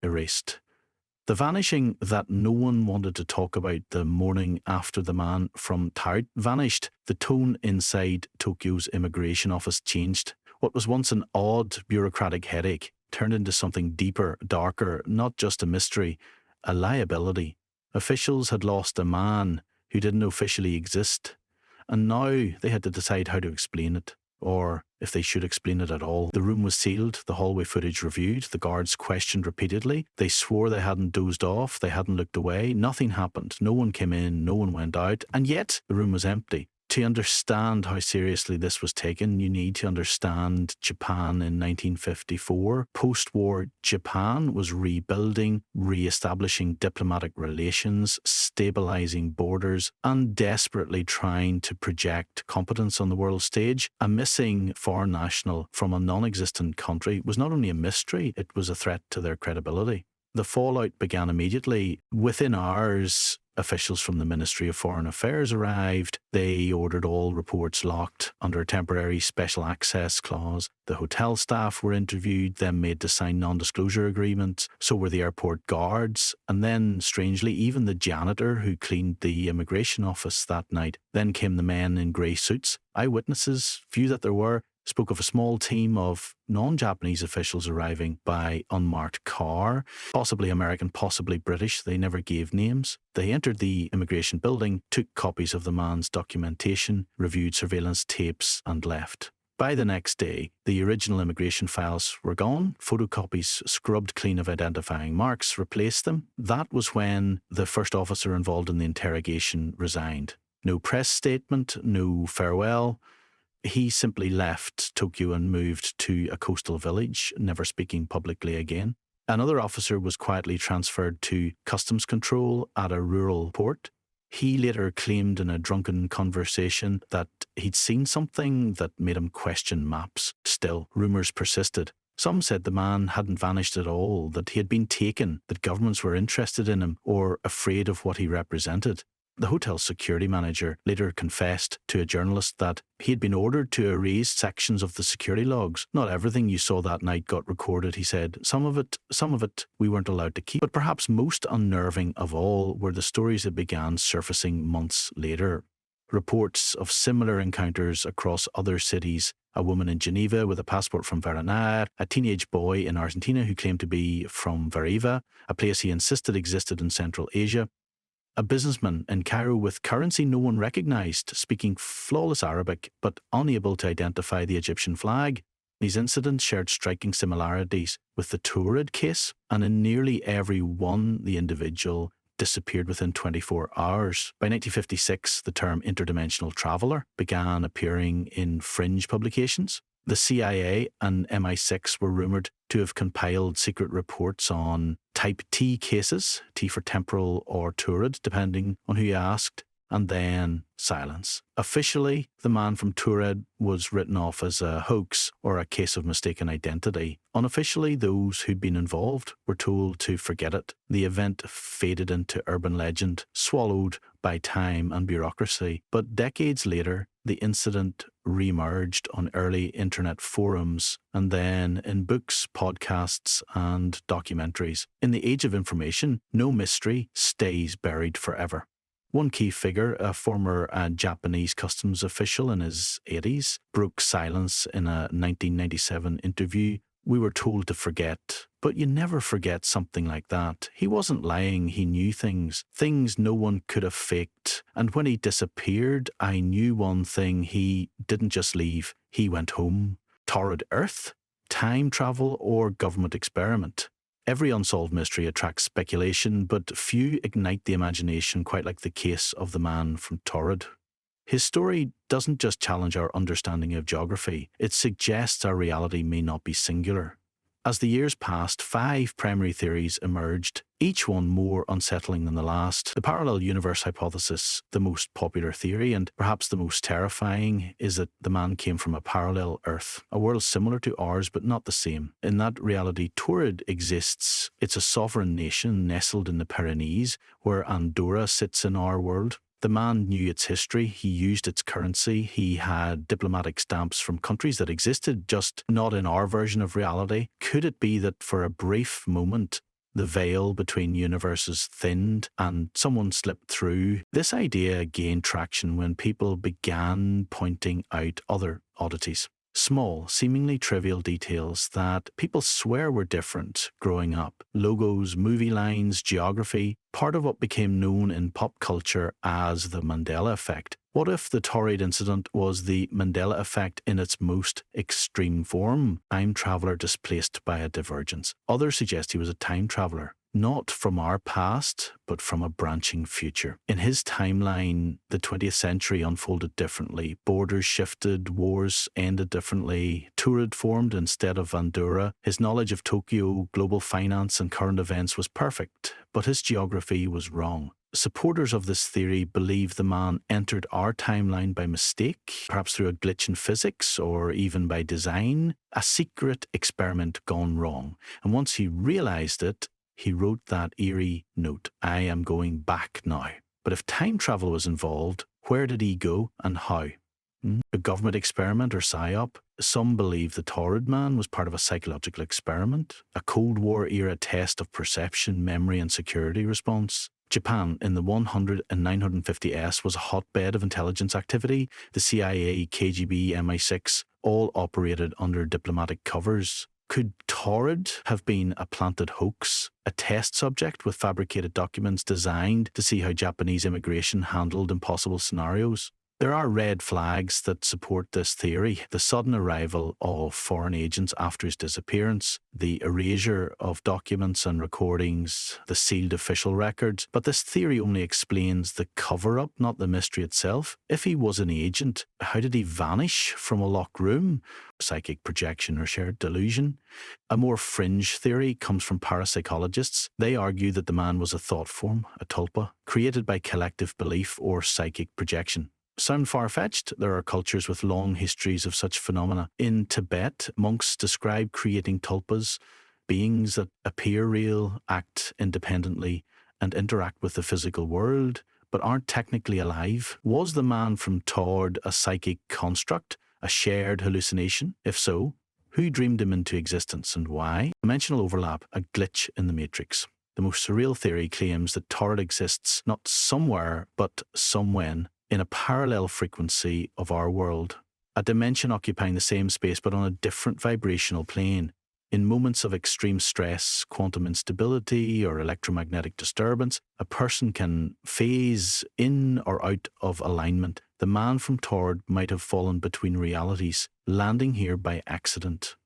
erased. The vanishing that no one wanted to talk about the morning after the man from Taured vanished, the tone inside Tokyo's immigration office changed. What was once an odd bureaucratic headache turned into something deeper, darker, not just a mystery, a liability. Officials had lost a man who didn't officially exist, and now they had to decide how to explain it, or if they should explain it at all. The room was sealed, the hallway footage reviewed, the guards questioned repeatedly. They swore they hadn't dozed off, they hadn't looked away, nothing happened, no one came in, no one went out, and yet the room was empty. To understand how seriously this was taken, you need to understand Japan in 1954. Post-war Japan was rebuilding, re-establishing diplomatic relations, stabilizing borders, and desperately trying to project competence on the world stage. A missing foreign national from a non-existent country was not only a mystery, it was a threat to their credibility. The fallout began immediately. Within hours, officials from the Ministry of Foreign Affairs arrived. They ordered all reports locked under a temporary special access clause. The hotel staff were interviewed, then made to sign non-disclosure agreements. So were the airport guards. And then, strangely, even the janitor who cleaned the immigration office that night. Then came the men in grey suits. Eyewitnesses, few that there were, spoke of a small team of non-Japanese officials arriving by unmarked car, possibly American, possibly British. They never gave names. They entered the immigration building, took copies of the man's documentation, reviewed surveillance tapes, and left. By the next day, the original immigration files were gone. Photocopies scrubbed clean of identifying marks replaced them. That was when the first officer involved in the interrogation resigned. No press statement, no farewell. He simply left Tokyo and moved to a coastal village, never speaking publicly again. Another officer was quietly transferred to customs control at a rural port. He later claimed in a drunken conversation that he'd seen something that made him question maps. Still, rumours persisted. Some said the man hadn't vanished at all, that he had been taken, that governments were interested in him or afraid of what he represented. The hotel security manager later confessed to a journalist that he had been ordered to erase sections of the security logs. Not everything you saw that night got recorded, he said. Some of it we weren't allowed to keep. But perhaps most unnerving of all were the stories that began surfacing months later. Reports of similar encounters across other cities. A woman in Geneva with a passport from Verona, a teenage boy in Argentina who claimed to be from Veriva, a place he insisted existed in Central Asia. A businessman in Cairo with currency no one recognised, speaking flawless Arabic but unable to identify the Egyptian flag. These incidents shared striking similarities with the Taured case, and in nearly every one the individual disappeared within 24 hours. By 1956, the term interdimensional traveller began appearing in fringe publications. The CIA and MI6 were rumoured to have compiled secret reports on type T cases, T for temporal or Taured, depending on who you asked, and then silence. Officially, the man from Taured was written off as a hoax or a case of mistaken identity. Unofficially, those who'd been involved were told to forget it. The event faded into urban legend, swallowed by time and bureaucracy. But decades later, the incident re-emerged on early internet forums and then in books, podcasts, and documentaries. In the age of information, no mystery stays buried forever. One key figure, a former Japanese customs official in his 80s, broke silence in a 1997 interview. We were told to forget, but you never forget something like that. He wasn't lying, he knew things no one could have faked. And when he disappeared, I knew one thing: he didn't just leave, he went home. Taured Earth? Time travel or government experiment? Every unsolved mystery attracts speculation, but few ignite the imagination quite like the case of the man from Taured. His story doesn't just challenge our understanding of geography, it suggests our reality may not be singular. As the years passed, 5 primary theories emerged, each one more unsettling than the last. The parallel universe hypothesis, the most popular theory and perhaps the most terrifying, is that the man came from a parallel Earth, a world similar to ours but not the same. In that reality, Taured exists. It's a sovereign nation nestled in the Pyrenees, where Andorra sits in our world. The man knew its history, he used its currency, he had diplomatic stamps from countries that existed, just not in our version of reality. Could it be that for a brief moment, The veil between universes thinned and someone slipped through. This idea gained traction when people began pointing out other oddities. Small, seemingly trivial details that people swear were different growing up. Logos, movie lines, geography, part of what became known in pop culture as the Mandela effect. What if the Taured incident was the Mandela effect in its most extreme form? Time traveller displaced by a divergence. Others suggest he was a time traveller, not from our past, but from a branching future. In his timeline, the 20th century unfolded differently. Borders shifted, wars ended differently. Taured formed instead of Andorra. His knowledge of Tokyo, global finance and current events was perfect, but his geography was wrong. Supporters of this theory believe the man entered our timeline by mistake, perhaps through a glitch in physics or even by design, a secret experiment gone wrong. And once he realised it, he wrote that eerie note, "I am going back now." But if time travel was involved, where did he go and how? A government experiment or psyop? Some believe the Taured man was part of a psychological experiment, a Cold War era test of perception, memory and security response. Japan in the 100 and 950s was a hotbed of intelligence activity. The CIA, KGB, MI6 all operated under diplomatic covers. Could Taured have been a planted hoax, a test subject with fabricated documents designed to see how Japanese immigration handled impossible scenarios? There are red flags that support this theory. The sudden arrival of foreign agents after his disappearance, the erasure of documents and recordings, the sealed official records. But this theory only explains the cover-up, not the mystery itself. If he was an agent, how did he vanish from a locked room? Psychic projection or shared delusion? A more fringe theory comes from parapsychologists. They argue that the man was a thought form, a tulpa, created by collective belief or psychic projection. Sound far-fetched? There are cultures with long histories of such phenomena. In Tibet, monks describe creating tulpas, beings that appear real, act independently, and interact with the physical world, but aren't technically alive. Was the man from Taured a psychic construct, a shared hallucination? If so, who dreamed him into existence and why? Dimensional overlap, a glitch in the matrix. The most surreal theory claims that Taured exists not somewhere, but somewhen, in a parallel frequency of our world, a dimension occupying the same space but on a different vibrational plane. In moments of extreme stress, quantum instability, or electromagnetic disturbance, a person can phase in or out of alignment. The man from Taured might have fallen between realities, landing here by accident.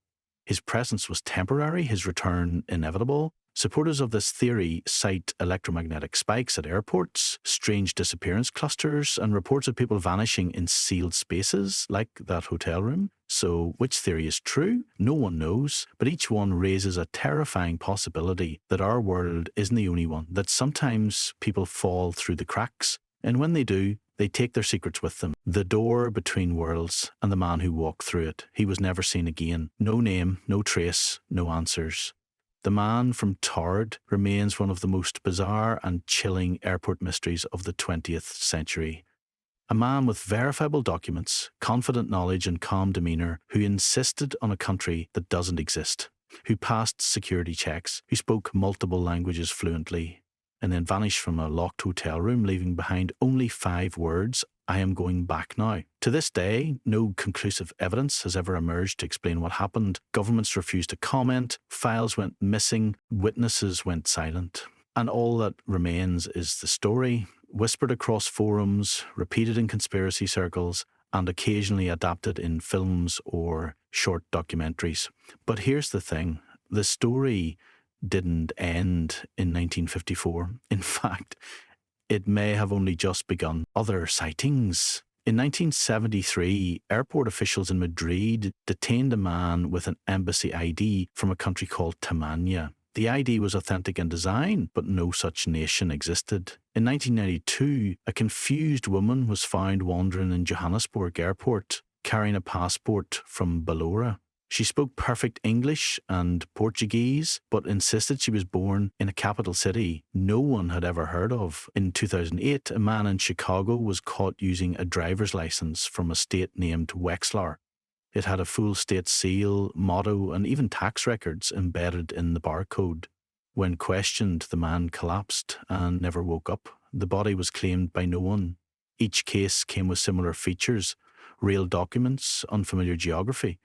His presence was temporary, his return inevitable. Supporters of this theory cite electromagnetic spikes at airports, strange disappearance clusters, and reports of people vanishing in sealed spaces, like that hotel room. So, which theory is true? No one knows, but each one raises a terrifying possibility that our world isn't the only one, that sometimes people fall through the cracks, and when they do, they take their secrets with them. The door between worlds and the man who walked through it. He was never seen again. No name, no trace, no answers. The man from Taured remains one of the most bizarre and chilling airport mysteries of the 20th century. A man with verifiable documents, confident knowledge and calm demeanour, who insisted on a country that doesn't exist, who passed security checks, who spoke multiple languages fluently, and then vanished from a locked hotel room, leaving behind only 5 words, "I am going back now." To this day, no conclusive evidence has ever emerged to explain what happened. Governments refused to comment, files went missing, witnesses went silent. And all that remains is the story, whispered across forums, repeated in conspiracy circles, and occasionally adapted in films or short documentaries. But here's the thing, the story didn't end in 1954. In fact, it may have only just begun. Other sightings. In 1973, airport officials in Madrid detained a man with an embassy ID from a country called Tamania. The ID was authentic in design, but no such nation existed. In 1992, a confused woman was found wandering in Johannesburg airport, carrying a passport from Ballora. She spoke perfect English and Portuguese, but insisted she was born in a capital city no one had ever heard of. In 2008, a man in Chicago was caught using a driver's license from a state named Wexler. It had a full state seal, motto, and even tax records embedded in the barcode. When questioned, the man collapsed and never woke up. The body was claimed by no one. Each case came with similar features: real documents, unfamiliar geography,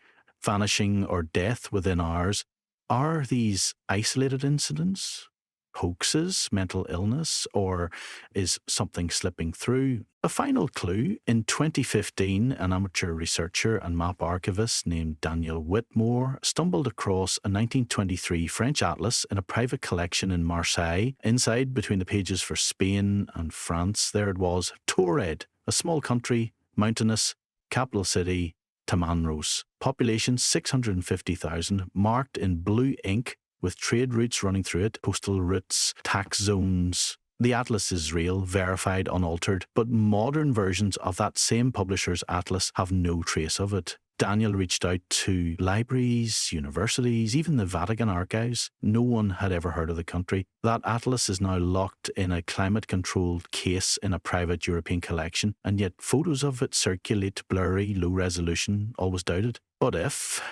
vanishing or death within hours. Are these isolated incidents, hoaxes, mental illness, or is something slipping through? A final clue: in 2015, an amateur researcher and map archivist named Daniel Whitmore stumbled across a 1923 French atlas in a private collection in Marseille. Inside, between the pages for Spain and France, there it was: Taured, a small country, mountainous, capital city, Tamanrose. Population 650,000, marked in blue ink with trade routes running through it, postal routes, tax zones. The atlas is real, verified, unaltered, but modern versions of that same publisher's atlas have no trace of it. Daniel reached out to libraries, universities, even the Vatican archives. No one had ever heard of the country. That atlas is now locked in a climate-controlled case in a private European collection, and yet photos of it circulate, blurry, low resolution, always doubted. What if,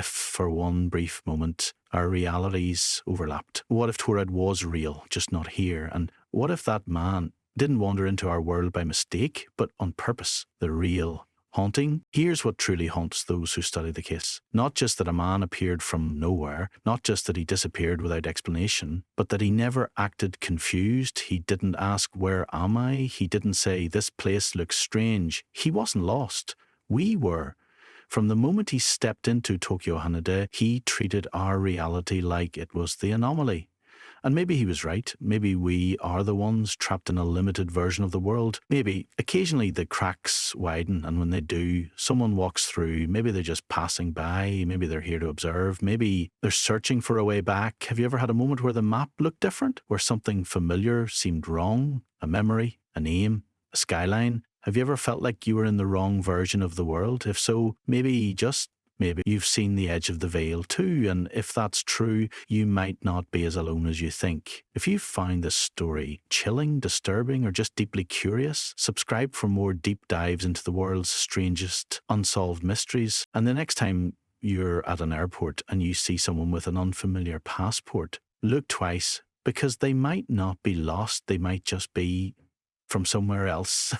for one brief moment, our realities overlapped? What if Taured was real, just not here? And what if that man didn't wander into our world by mistake, but on purpose? The real haunting? Here's what truly haunts those who study the case. Not just that a man appeared from nowhere, not just that he disappeared without explanation, but that he never acted confused. He didn't ask, "Where am I?" He didn't say, "This place looks strange." He wasn't lost. We were. From the moment he stepped into Tokyo Haneda, he treated our reality like it was the anomaly. And maybe he was right. Maybe we are the ones trapped in a limited version of the world. Maybe occasionally the cracks widen, and when they do, someone walks through. Maybe they're just passing by. Maybe they're here to observe. Maybe they're searching for a way back. Have you ever had a moment where the map looked different? Where something familiar seemed wrong? A memory, a name, a skyline? Have you ever felt like you were in the wrong version of the world? If so, maybe you've seen the edge of the veil too, and if that's true, you might not be as alone as you think. If you found this story chilling, disturbing, or just deeply curious, subscribe for more deep dives into the world's strangest unsolved mysteries. And the next time you're at an airport and you see someone with an unfamiliar passport, look twice, because they might not be lost, they might just be from somewhere else.